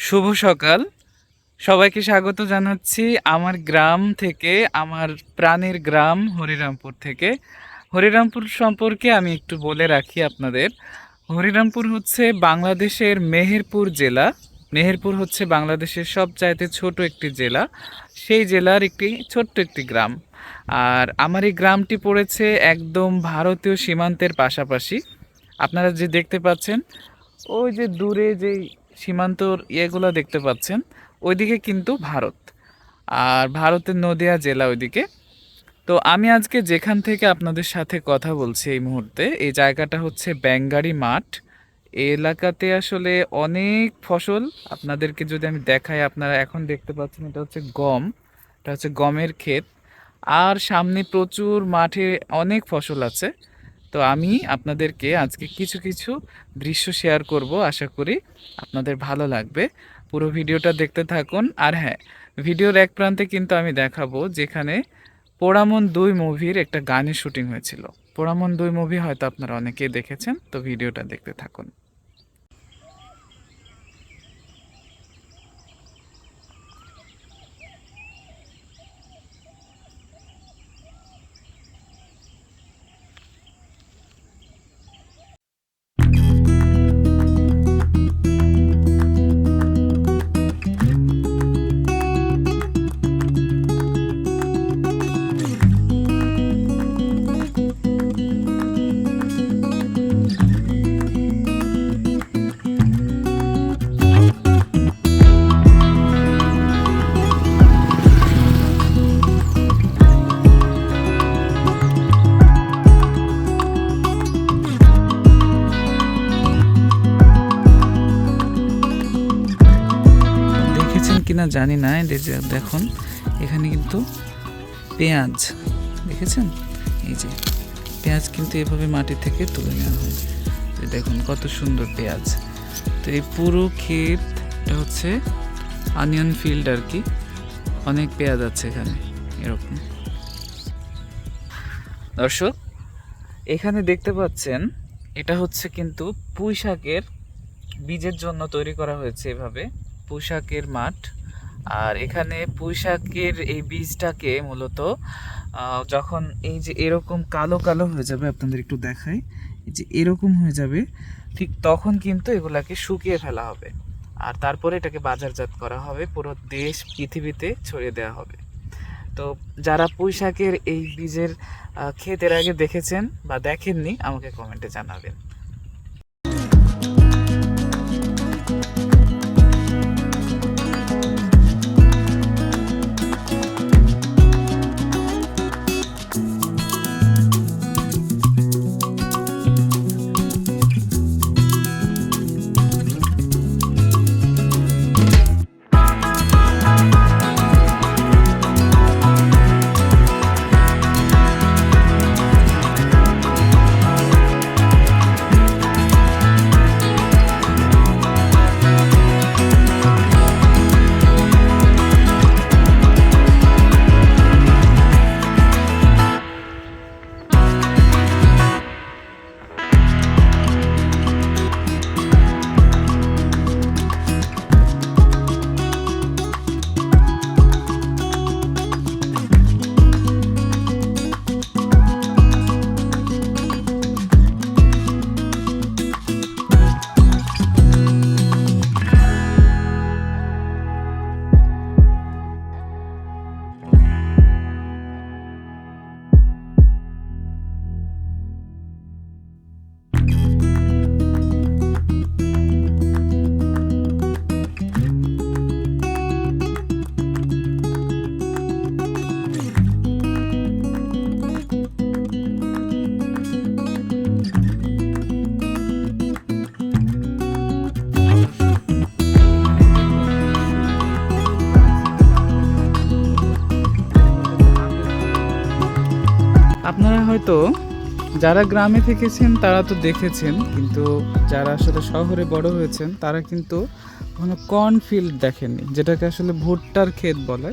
শুভ সকাল। সবাইকে স্বাগত জানাচ্ছি আমার গ্রাম থেকে, আমার প্রাণের গ্রাম হরিরামপুর থেকে। হরিরামপুর সম্পর্কে আমি একটু বলে রাখি আপনাদের। হরিরামপুর হচ্ছে বাংলাদেশের মেহেরপুর জেলা। মেহেরপুর হচ্ছে বাংলাদেশের সবচাইতে ছোট একটি জেলা। সেই জেলার একটি ছোট্ট একটি গ্রাম। আর আমার এই গ্রামটি পড়েছে একদম ভারতীয় সীমান্তের পাশাপাশি। আপনারা যে দেখতে পাচ্ছেন, ওই যে দূরে যে সীমান্তর ইয়েগুলো দেখতে পাচ্ছেন, ওইদিকে কিন্তু ভারত। আর ভারতের নদিয়া জেলা ওইদিকে। তো আমি আজকে যেখান থেকে আপনাদের সাথে কথা বলছি এই মুহূর্তে, এই জায়গাটা হচ্ছে ব্যাঙ্গারি মাঠ। এই এলাকাতে আসলে অনেক ফসল আপনাদেরকে যদি আমি দেখাই, আপনারা এখন দেখতে পাচ্ছেন এটা হচ্ছে গম। এটা হচ্ছে গমের ক্ষেত। আর সামনে প্রচুর মাঠে অনেক ফসল আছে। তো আমি আপনাদেরকে আজকে কিছু কিছু দৃশ্য শেয়ার করব, আশা করি আপনাদের ভালো লাগবে। পুরো ভিডিওটা দেখতে থাকুন। আর হ্যাঁ, ভিডিওর এক প্রান্তে কিন্তু আমি দেখাবো যেখানে পোড়ামন 2 মুভির একটা গানের শুটিং হয়েছিল। পোড়ামন 2 মুভি হয়তো আপনারা অনেকেই দেখেছেন, তো ভিডিওটা দেখতে থাকুন। দেখেছেন কিনা জানি না, এই যে দেখুন এখানে কিন্তু পেঁয়াজ দেখেছেন। এই যে পেঁয়াজ কিন্তু এভাবে মাটি থেকে তুলে নেওয়া হয়। তো দেখুন কত সুন্দর পেঁয়াজ। তো এই পুরো ক্ষেতটা হচ্ছে অনিয়ন ফিল্ড আর কি। অনেক পেঁয়াজ আছে এখানে এরকম। দর্শক, এখানে দেখতে পাচ্ছেন এটা হচ্ছে কিন্তু পুঁই শাকের বীজের জন্য তৈরি করা হয়েছে এভাবে, পুঁই শাকের মাঠ। আর এখানে পুঁই শাকের এই বীজটাকে মূলত যখন এই যে এরকম কালো কালো হয়ে যাবে, আপনাদের একটু দেখাই, এই যে এরকম হয়ে যাবে, ঠিক তখন কিন্তু এগুলাকে শুকিয়ে ফেলা হবে। আর তারপরে এটাকে বাজারজাত করা হবে, পুরো দেশ পৃথিবীতে ছড়িয়ে দেওয়া হবে। তো যারা পুঁই শাকের এই বীজের ক্ষেত এর আগে দেখেছেন বা দেখেননি, আমাকে কমেন্টে জানাবেন। আপনারা হয়তো যারা গ্রামে থেকেছেন তারা তো দেখেছেন, কিন্তু যারা আসলে শহরে বড় হয়েছেন তারা কিন্তু কোনো কর্নফিল্ড দেখেননি, যেটাকে আসলে ভুট্টার ক্ষেত বলে।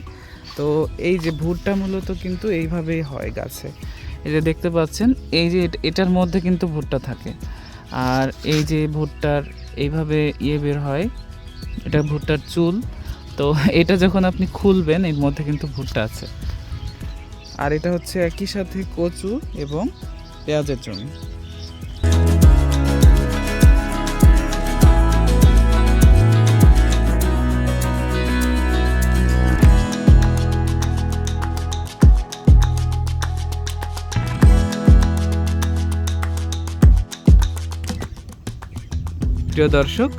তো এই যে ভুট্টা মূলত কিন্তু এইভাবেই হয় গাছে। এই যে দেখতে পাচ্ছেন, এই যে এটার মধ্যে কিন্তু ভুট্টা থাকে। আর এই যে ভুট্টার এইভাবে বের হয়, এটা ভুট্টার চুল। তো এটা যখন আপনি খুলবেন এর মধ্যে কিন্তু ভুট্টা আছে। আর এটা হচ্ছে একই সাথে কচু এবং পেঁয়াজের জমি। প্রিয় দর্শক,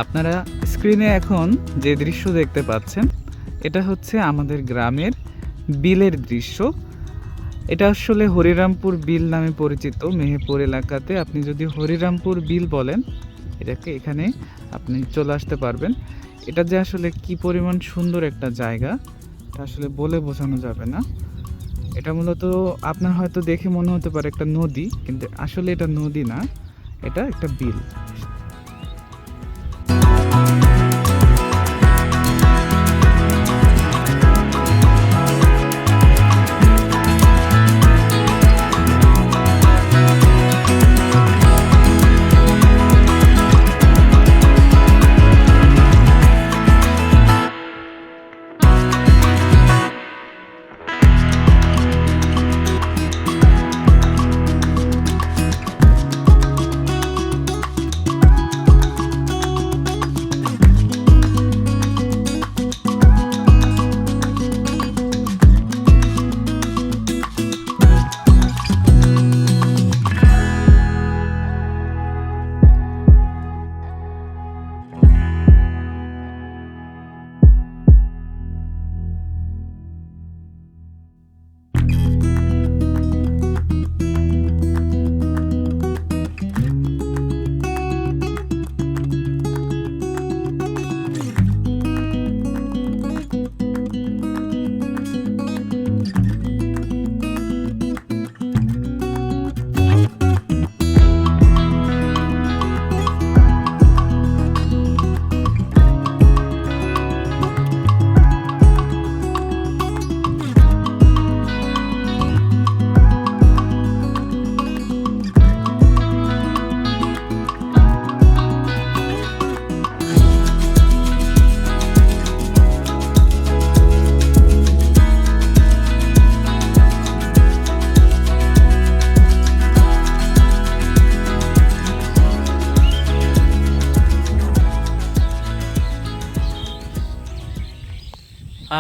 আপনারা স্ক্রিনে এখন যে দৃশ্য দেখতে পাচ্ছেন এটা হচ্ছে আমাদের গ্রামের বিলের দৃশ্য। এটা আসলে হরিরামপুর বিল নামে পরিচিত মেহেরপুর এলাকাতে। আপনি যদি হরিরামপুর বিল বলেন এটাকে, এখানে আপনি চলে আসতে পারবেন। এটা যে আসলে কি পরিমাণ সুন্দর একটা জায়গা এটা আসলে বলে বোঝানো যাবে না। এটা মূলত আপনার হয়তো দেখে মনে হতে পারে একটা নদী, কিন্তু আসলে এটা নদী না, এটা একটা বিল।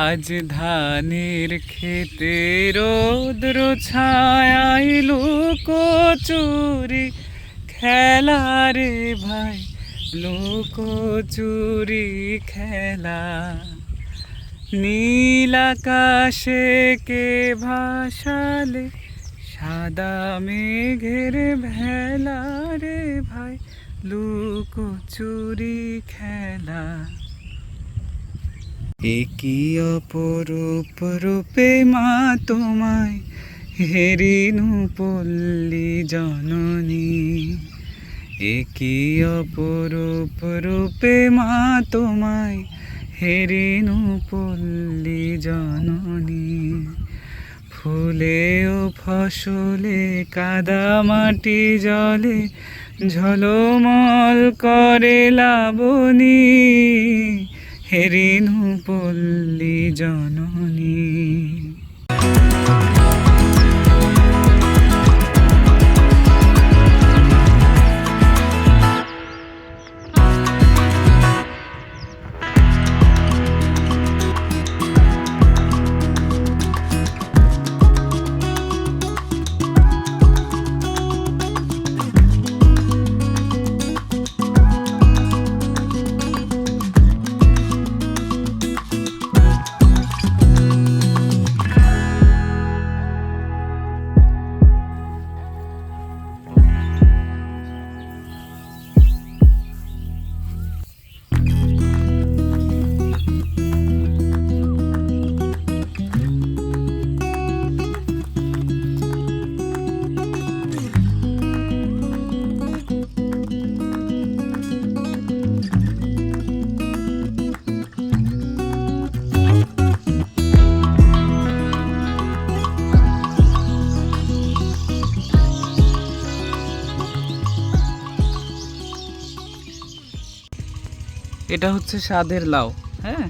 আজ ধানের খেতে রোদ্র ছায় লুকোচুরি খেলা রে ভাই, লুকোচুরি খেলা। নীল আকাশে কে ভাসালে সাদা মেঘের ভেলা রে ভাই, লুকোচুরি খেলা। একই অপরূপ রূপে মা তোমায় হেরিনু পল্লী জননী। একই অপরূপ রূপে মা তোমায় হেরিনু পল্লী জননী। ফুলে ও ফসলে কাদা মাটি জলে ঝলমল করে লাবণী, হেরিনু পল্লী জননী। এটা হচ্ছে স্বাদের লাউ। হ্যাঁ,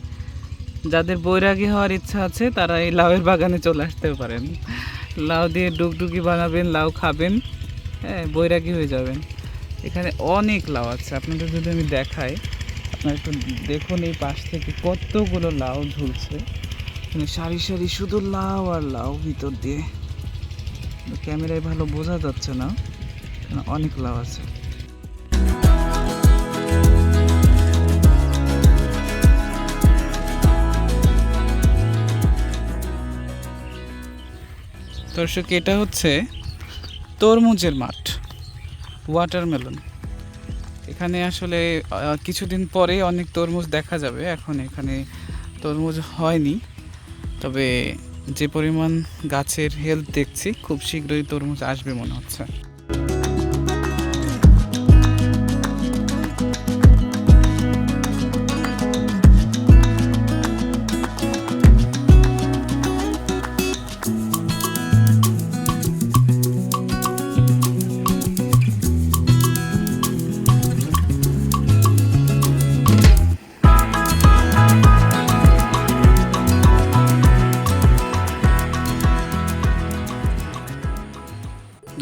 যাদের বৈরাগী হওয়ার ইচ্ছা আছে তারা এই লাউয়ের বাগানে চলে আসতে পারেন। লাউ দিয়ে ডুগডুগি বানাবেন, লাউ খাবেন, হ্যাঁ বৈরাগী হয়ে যাবেন। এখানে অনেক লাউ আছে, আপনাদের যদি আমি দেখাই, আপনারা একটু দেখুন এই পাশ থেকে কতগুলো লাউ ঝুলছে। মানে সারি সারি শুধু লাউ আর লাউ ভিতর দিয়ে, ক্যামেরায় ভালো বোঝা যাচ্ছে না, অনেক লাউ আছে। দর্শক, এটা হচ্ছে তরমুজের মাঠ, ওয়াটারমেলন। এখানে আসলে কিছুদিন পরে অনেক তরমুজ দেখা যাবে। এখন এখানে তরমুজ হয়নি, তবে যে পরিমাণ গাছের হেলথ দেখছি খুব শীঘ্রই তরমুজ আসবে মনে হচ্ছে।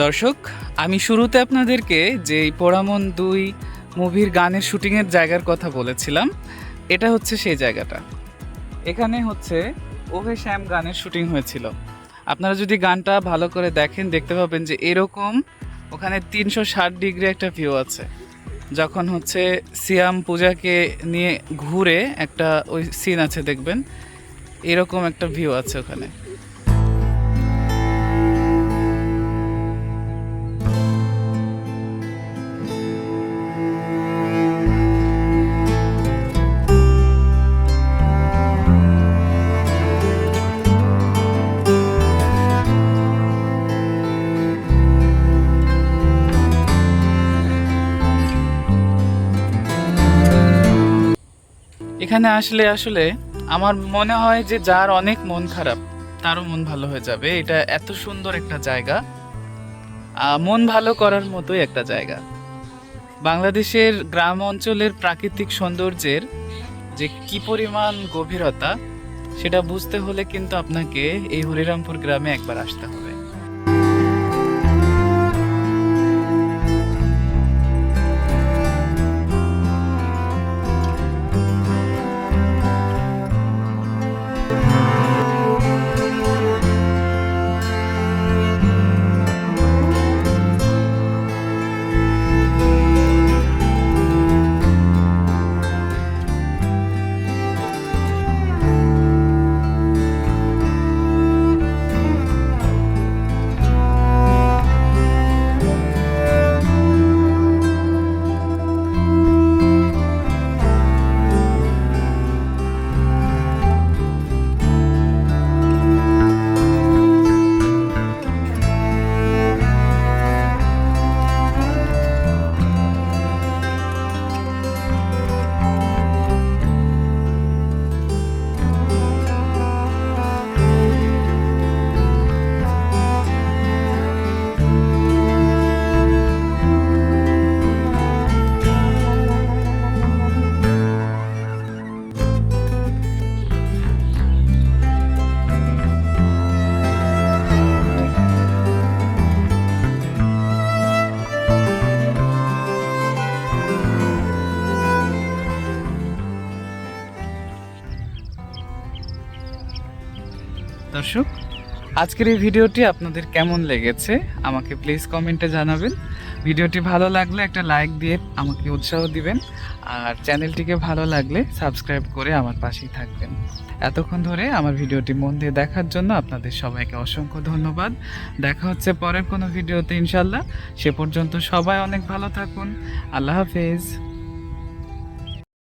দর্শক, আমি শুরুতে আপনাদেরকে যে পোড়ামন 2 মুভির গানের শুটিংয়ের জায়গার কথা বলেছিলাম, এটা হচ্ছে সেই জায়গাটা। এখানে হচ্ছে ওহে শ্যাম গানের শুটিং হয়েছিল। আপনারা যদি গানটা ভালো করে দেখেন দেখতে পাবেন যে এরকম ওখানে 360 ডিগ্রি একটা ভিউ আছে। যখন হচ্ছে সিয়াম পূজাকে নিয়ে ঘুরে একটা ওই সিন আছে, দেখবেন এরকম একটা ভিউ আছে ওখানে। এখানে আসলে আসলে আমার মনে হয় যে যার অনেক মন খারাপ তারও মন ভালো হয়ে যাবে। এটা এত সুন্দর একটা জায়গা, মন ভালো করার মতোই একটা জায়গা। বাংলাদেশের গ্রাম অঞ্চলের প্রাকৃতিক সৌন্দর্যের যে কি পরিমাণ গভীরতা, সেটা বুঝতে হলে কিন্তু আপনাকে এই হরিরামপুর গ্রামে একবার আসতে হবে। দর্শক, আজকের এই ভিডিওটি আপনাদের কেমন লেগেছে আমাকে প্লিজ কমেন্টে জানাবেন। ভিডিওটি ভালো লাগলে একটা লাইক দিয়ে আমাকে উৎসাহ দিবেন, আর চ্যানেলটিকে ভালো লাগলে সাবস্ক্রাইব করে আমার পাশেই থাকবেন। এতক্ষণ ধরে আমার ভিডিওটি মন দিয়ে দেখার জন্য আপনাদের সবাইকে অসংখ্য ধন্যবাদ। দেখা হচ্ছে পরের কোনো ভিডিওতে ইনশাল্লাহ। সে পর্যন্ত সবাই অনেক ভালো থাকুন। আল্লাহ হাফেজ।